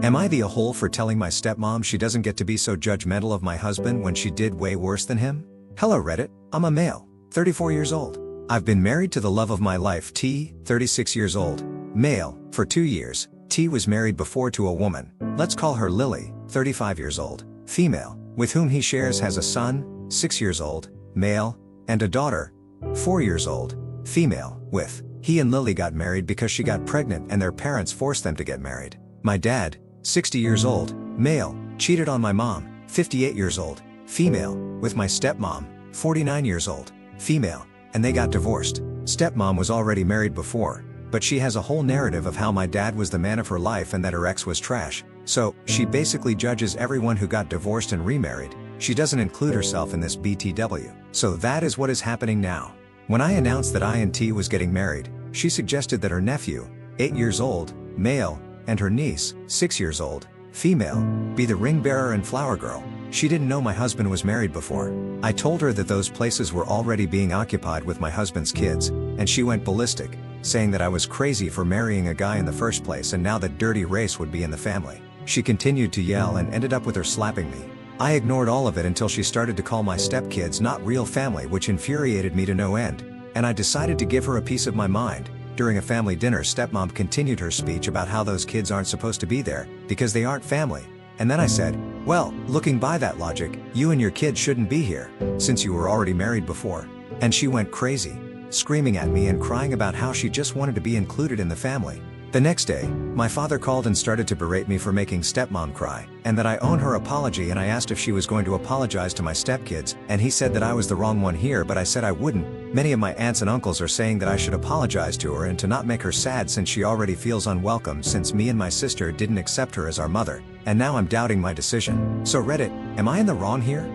Am I the a-hole for telling my stepmom she doesn't get to be so judgmental of my husband when she did way worse than him? Hello Reddit, I'm a male, 34 years old. I've been married to the love of my life T, 36 years old, male, for 2 years. T was married before to a woman, let's call her Lily, 35 years old, female, with whom he shares has a son, 6 years old, male, and a daughter, 4 years old, female, with. He and Lily got married because she got pregnant and their parents forced them to get married. My dad, 60 years old, male, cheated on my mom, 58 years old, female, with my stepmom, 49 years old, female, and they got divorced. Stepmom was already married before, but she has a whole narrative of how my dad was the man of her life and that her ex was trash. So, she basically judges everyone who got divorced and remarried. She doesn't include herself in this BTW. So that is what is happening now. When I announced that I and T was getting married, she suggested that her nephew, 8 years old, male, and her niece, 6 years old, female, be the ring bearer and flower girl. She didn't know my husband was married before. I told her that those places were already being occupied with my husband's kids, and she went ballistic, saying that I was crazy for marrying a guy in the first place and now that dirty race would be in the family. She continued to yell and ended up with her slapping me. I ignored all of it until she started to call my stepkids not real family, which infuriated me to no end, and I decided to give her a piece of my mind. During a family dinner, stepmom continued her speech about how those kids aren't supposed to be there, because they aren't family. And then I said, well, looking by that logic, you and your kids shouldn't be here, since you were already married before. And she went crazy, screaming at me and crying about how she just wanted to be included in the family. The next day, my father called and started to berate me for making stepmom cry, and that I owe her apology, and I asked if she was going to apologize to my stepkids, and he said that I was the wrong one here, but I said I wouldn't. Many of my aunts and uncles are saying that I should apologize to her and to not make her sad since she already feels unwelcome since me and my sister didn't accept her as our mother, and now I'm doubting my decision. So Reddit, am I in the wrong here?